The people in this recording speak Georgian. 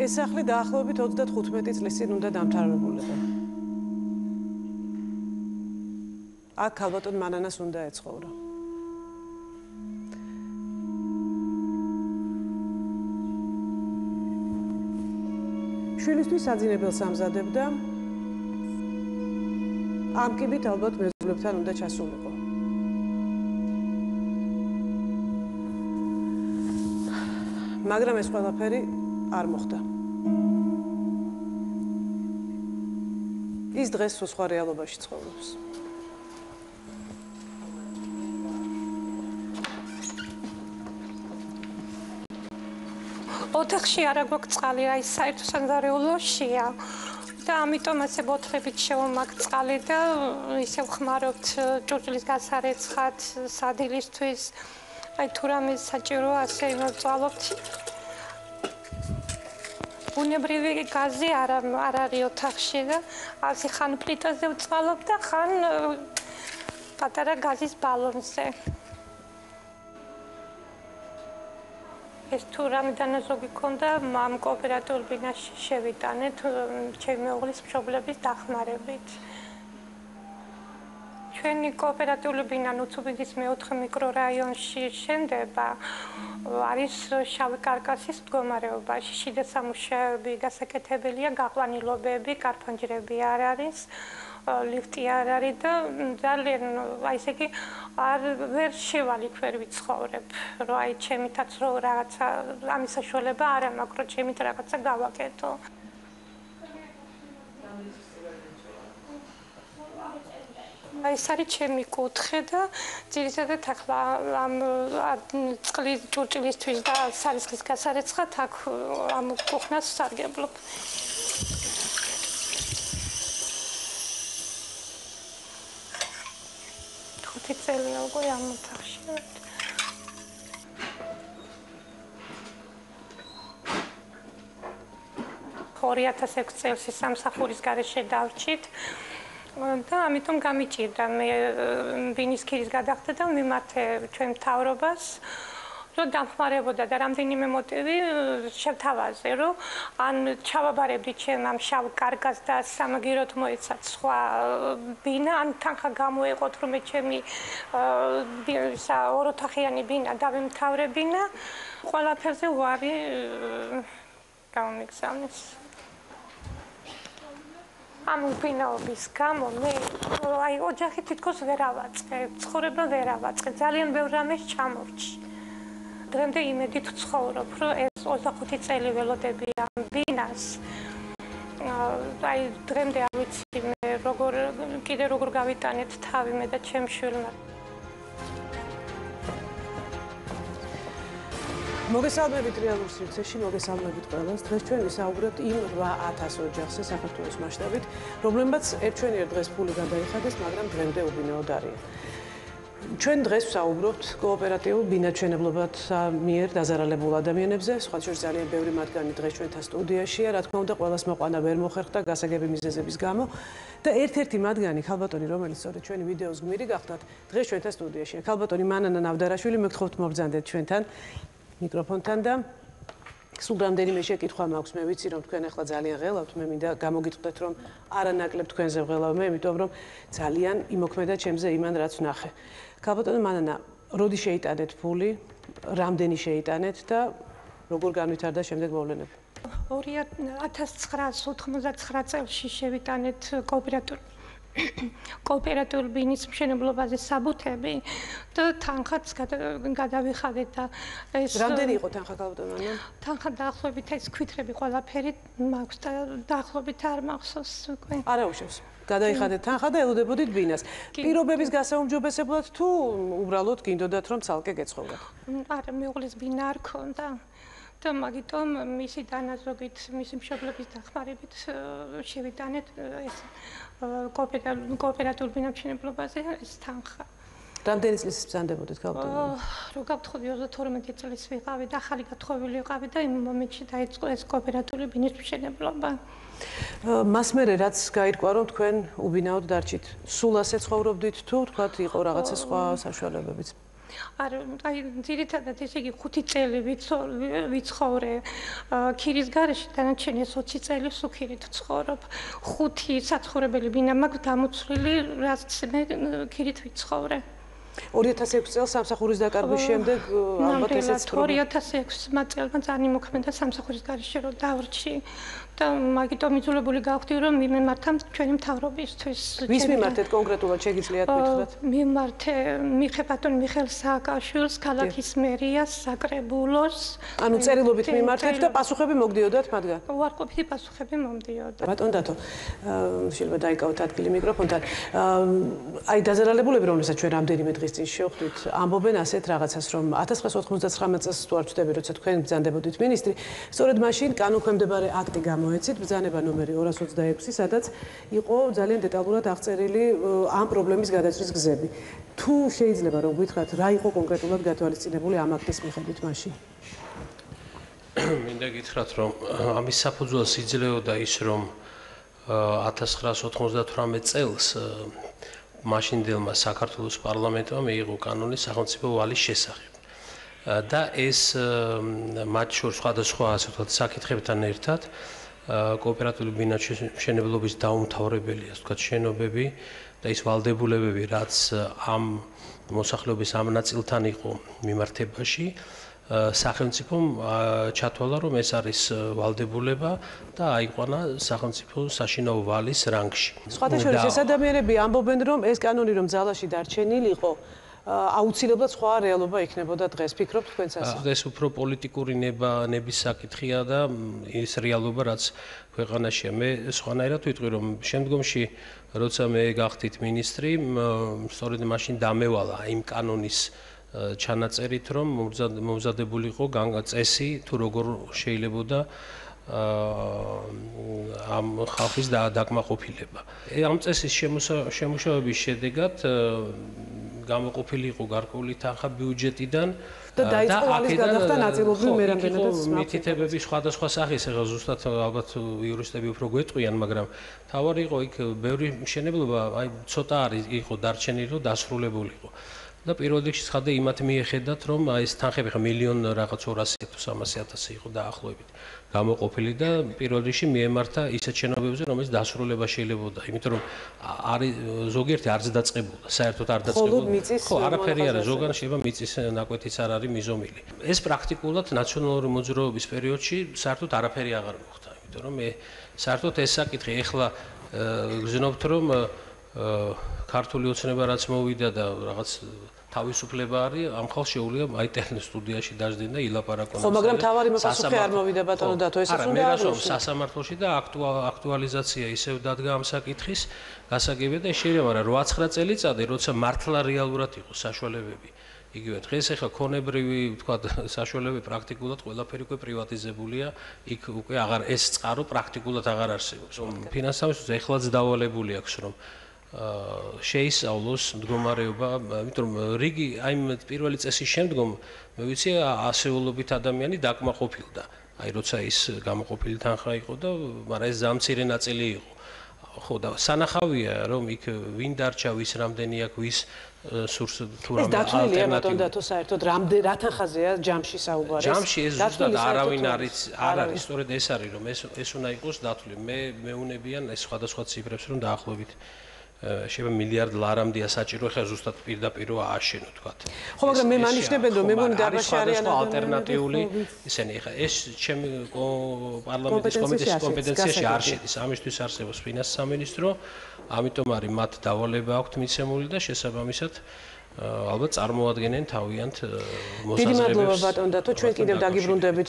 ეს სახლი დაახლოებით 35 წლის წინ უნდა დამთავრებულიყო. აქ ქალბატონ მანანას უნდა ეცხოვრა. შვილისთვის საძინებელს ამზადებდა. ამ კიბით ალბათ მეზობლებთან უნდა ჩასულიყო. მაგრამ ეს ყველაფერი არ მოხდა. ის დღეს სხვა რეალობაში ცხოვრობს. ოთახში არა გვაქვს წყალი, აი საერთო საგარეულოშია და ამიტომ ასე ბოთლებით შევამაგ წყალი და ისევ ხმარობთ ჭურჭლის გასარეცხად, სადილისთვის. აი თუ რამე საჭიროა ასე იმოწვალობთ. ბუნებრივი გაზი არ არის ოთახში და ასე ხან პლიტაზე ვწვალობ და ხან პატარა გაზის ბალონზე. ეს თუ რამე დანაზოგი ქონდა, ამ კოოპერატიულ ბინაში შევიტანეთ ჩემი მეუღლის მშობლების დახმარებით. ჩვენი კოოპერატიული ბინა ნუცუბიძის მე-4 მიკრორაიონში შენდება, არის შავი კარკასის მდგომარეობაში. შიდა სამუშაოები გასაკეთებელია, გაყვანილობები, კარფანჯრები არ არის, ლიფტი არ არის და ძალიან აი ესე იგი ვერ შევალ იქ ვერ ვიცხოვრებ, რომ აი ჩემითაც რო რაღაცა ამის საშუალება არ მაქვს, რომ ჩემით რაღაცა გავაკეთო. ეს არის ჩემი კუთხე და ძირითადად ახლა ამ წყლის ჭურჭლისთვის და სარისხის გასარეცხად აქ ამ კუხნას ვსარგებლობ. ხუთი წელია უკვე ამ ოთახში. 2006 წელს სამსახურის გარეშე დავრჩით. და ამიტომ გამიჭირდა მე ბინის ქირის გადახდა და მიმართე ჩვენ მთავრობას რომ დამხმარებოდა და რამდენიმე მოტივი შევთავაზე რომ ან ჩავაბარებდი ჩემ ამ შავ კარგას და სამაგიეროდ მოეცათ სხვა ბინა ან თანხა გამოეყოთ რომ მე ჩემი ოროთახიანი ბინა დავემთავრებინა ყველაფერზე უარი გამიგზავნეს. ამ ბინაობის გამო მე აი ოჯახი თითქოს ვერ ავაწყე, ცხოვრება ვერ ავაწყე, ძალიან ბევრ რამეს ჩამორჩი. დღემდე იმედით ვცხოვრობ, რომ ეს 25 წელი ველოდები ამ ბინას. აი დღემდე არ ვიცი მე კიდე როგორ გავიტანეთ თავი მე და ჩემ შვილმა. მოგესალმებით რეალურ სივრცეში, მოგესალმებით ყველას. დღეს ჩვენ ვისაუბრებთ იმ 8000 ოჯახზე საქართველოს მასშტაბით, რომლებმაც ერთჩვენიერ დღეს ფული გადაიხადეს, მაგრამ დღემდე უბინაოდ არიან. ჩვენ დღეს ვსაუბრობთ კოოპერატიულ ბინაჩვენებლობათა მიერ დაზარალებულ ადამიანებზე, სხვა შორის ძალიან ბევრი მათგანი დღეს ჩვენთან სტუდიაშია, რა თქმა უნდა, ყველას მოყვანა ვერ მოხერხდა გასაგები მიზეზების გამო და ერთ-ერთი მათგანი ქალბატონი, რომელიც სწორედ ჩვენი ვიდეოს გმირი გახდათ, დღეს ჩვენთან სტუდიაშია. ქალბატონი მანანა ნავდარაშვილი, მოგთხოვთ მობრძანდეთ ჩვენთან მიკროფონთან და სულ რამდენიმე შეკითხვა მაქვს, მე ვიცი რომ თქვენ ახლა ძალიან ღელავთ, მე მინდა გამოგიტყდეთ რომ არანაკლებ თქვენზე ვღელავ მე, იმიტომ რომ ძალიან იმოქმედა ჩემზე იმან რაც ვნახე. ქალბატონო მანანა, როდი შეიტანეთ ფული, რამდენი შეიტანეთ და როგორ განვითარდა შემდეგ მოვლენები? 1999 წელს შევიტანეთ კოოპერატიულ ბინის მშენებლობაზე საბუთები და თანხაც გადავიხადეთ და ეს რამდენი იყო თანხა ქალბატონო? თანხა დაახლოებით ეს ქვითრები ყველაფერი მაქვს და დაახლოებით არ მახსოვს უკვე. არა უშევს. გადაიხადეთ თანხა და ელოდებოდით ბინას. პირობების გასაუმჯობესებლად თუ უბრალოდ გინდოდათ რომ ცალკე გეცხოვრათ? არა, მეუღლის ბინა არ ქონდა. და მაგიტომ მისი დანაზოგით, მისი მშობლების დახმარებით შევიტანეთ ეს კოოპერატიულ ბინამშენებლობაზე ეს თანხა. რამდენი წლის ბრძანდებოდით ქალბატონო? რო გავთხოვდი 32 წლის ვიყავი და ახალი გათხოვილი ვიყავი და იმ მომენტში დაიწყო ეს კოოპერატიული ბინის მშენებლობა. მას მერე რაც გაირკვა რომ თქვენ უბინაოდ დარჩით, სულ ასე ცხოვრობდით თუ თქვათ იყო რაღაცა სხვა საშუალებებიც? აი ძირითადად ესე იგი 5 წელი ვიცხოვრე ქირის გარეშე, დანარჩენი 20 წელი სუქირით ვცხოვრობ. 5 საცხოვრებელი ბინა მაქვს დამუცვლელი, რაც მე ქირით ვიცხოვრე. 2006 წელს სამსახურის დაკარგვის შემდეგ ალბათ ესეც 2006 წელს ძალიან იმოქმედა სამსახურის გარეშე რომ დავრჩი და მაგიტომ იძულებული გავხდი რომ მიმართა ჩვენი მთავრობისთვის. ვის მიმართეთ კონკრეტულად შეგიძლიათ გითხრათ? მიმართე ბატონ მიხეილ სააკაშვილს, ქალაქის მერიას, საკრებულოს. ანუ წერილობით მიმართეთ და პასუხები მოგდიოდათ მათგან? უარყოფითი პასუხები მომდიოდა. ბატონ დათო, შეიძლება დაიკავოთ ადგილი მიკროფონთან. აი დაზარალებულები, რომელსაც ჩვენ რამდენიმე დღის წინ შევხვდით, ამბობენ ასეთ რაღაცას, რომ 1999 წელს თუ არ ვწდები, როცა თქვენ ბრძანდებოდით მინისტრი, სწორედ მაშინ კანონქვემდებარე აქტი გამოეცით, ბრძანება ნომერი 226, სადაც იყო ძალიან დეტალურად აღწერილი ამ პრობლემის გადაჭრის გზები. თუ შეიძლება რომ გითხრათ, რა იყო კონკრეტულად გათვალისწინებული ამ აქტის მიხედვით მაშინ? მინდა გითხრათ, რომ ამის საფუძველს იძლეოდა ის, რომ 1998 წელს მაშინდელმა საქართველოს პარლამენტმა მიიღო კანონი სახელმწიფო ვალის შესახებ. და ეს მათ შორის სხვადასხვა ასე ვთქვათ საკითხებთან ერთად კოოპერატიული ბინათმშენებლობის დაუმთავრებელი ასე ვთქვათ შენობები და ის ვალდებულებები, რაც ამ მოსახლეობის ამ ნაწილთან იყო მიმართებაში, სახელმწიფომ ჩათვალა, რომ ეს არის ვალდებულება და აიყვანა სახელმწიფო საშინაო ვალის რანგში. სხვათა შორის ეს ადამიანები ამბობენ, რომ ეს კანონი რომ ძალაში დარჩენილიყო, აუცილებლად სხვა რეალობა იქნებოდა დღეს. ფიქრობთ თქვენც ასე? ეს უფრო პოლიტიკური ნების საკითხია და ის რეალობა, რაც ქვეყანაშია. მე სხვანაირად ვიტყვი, რომ შემდგომში, როცა მე გახდით მინისტრი, სწორედ მაშინ დამევალა იმ კანონის ჩანაწერით, რომ მომზადებულიყო წესი, თუ როგორ შეიძლებოდა ამ ხალხის დაკმაყოფილება. ამ წესის შემუშავების შედეგად გამოყოფილი იყო გარკვეული თანხა ბიუჯეტიდან და დაიწყო ვალის გადახდა ნაწილობრივ მერამდენადაც მითითებები სხვადასხვა სახის, ეხლა ზუსტად ალბათ იურისტები უფრო გვეტყვიან, მაგრამ თავარი იყო იქ ბევრი მშენებლობა, აი ცოტა არის იყო დარჩენილი, რომ დასრულებულიყო. და პირველ რიგში ცხადე იმათ მიეხედათ, რომ აი ეს თანხები ხა მილიონ რაღაც 200 თუ 300.000 იყო დაახლოებით გამოყოფილი და პირველ რიგში მიემართა ისეთ შენობებზე, რომელიც დასრულება შეიძლებოდა, იმიტომ რომ არის ზოგიერთი არც დაწყებულა, საერთოდ არ დაწყებულა. ხო, არაფერი არა, ზოგან შეიძლება მიწის ნაკვეთიც არ არის მიზომილი. ეს პრაქტიკულად ნაციონალური მოძრაობის პერიოდში საერთოდ არაფერი აღარ მოხდა, იმიტომ რომ მე საერთოდ ეს საკითხი ეხლა გზნობთ, რომ ქართული ოცნება რაც მოვიდა და რაღაც თავისუფლება არის, ამ ხალხს შეუძლია აი ტელესტუდიაში დაждდენ და ილაპარაკონ. ხო, მაგრამ თავარი პასუხი არ მოვიდა ბატონო დათო, ესეც უნდა აღნიშნოს სასამართლოში და აქტუალიზაცია ისევ დადგა ამ საკითხის გასაგებია და შეიძლება, მაგრამ 8-9 წელიწადი, როცა მართლა რეალურად იყო საშუალებები. იგივე დღეს ახლა ქონებრივი, ვთქვათ, საშუალებები პრაქტიკულად ყველაფერი უკვე პრივატიზებულია, იქ უკვე აღარ ეს წყარო პრაქტიკულად აღარ არსებობს. ფინანსამისვრზე ეხლაც დავალებული აქვს, რომ შეისწავლოს მდგომარეობა, იმიტომ რომ რიგი აი პირველი წესის შემდგომ მე ვიცი ასეულობით ადამიანი დაკმაყოფილდა. აი როცა ის გამოყოფილი თანხა იყო და მაგრამ ეს ზამცირე ნაწილი იყო. ხო და სანახავია რომ იქ ვინ დარჩა, ვის რამდენი აქვს, ვის სურს თუ რამე ალტერნატივია ბატონ დათო საერთოდ რა თანხაზეა ჯამში საუბარი? ჯამში ეს ზუსტად არავინ არ არის, სწორედ ეს არის რომ ეს უნდა იყოს დათვლილი. მე მეუნებიან ეს სხვადასხვა ციფრებს რომ დაახლოებით შეიძლება მილიარდ ლარამდეა საჭირო, ხა ზუსტად პირდაპირ ააშენო თქვათ. ხო, მაგრამ მე მანიშნებენ რომ მე მგონი დაბაში არიან ალტერნატიული ისენი, ხა ეს ჩემი პარლამენტის კომიტეტის კომპეტენციაში არ შედის. ამისთვის არსებობს ფინანსთა სამინისტრო, ამიტომ არის მათ დავალება აქვთ მიცემული და შესაბამისად ალბათ წარმოადგენენ თავიანთ მოსაზრებებს. დიდი მადლობა ბატონ დათო, ჩვენ კიდევ დაგიბრუნდებით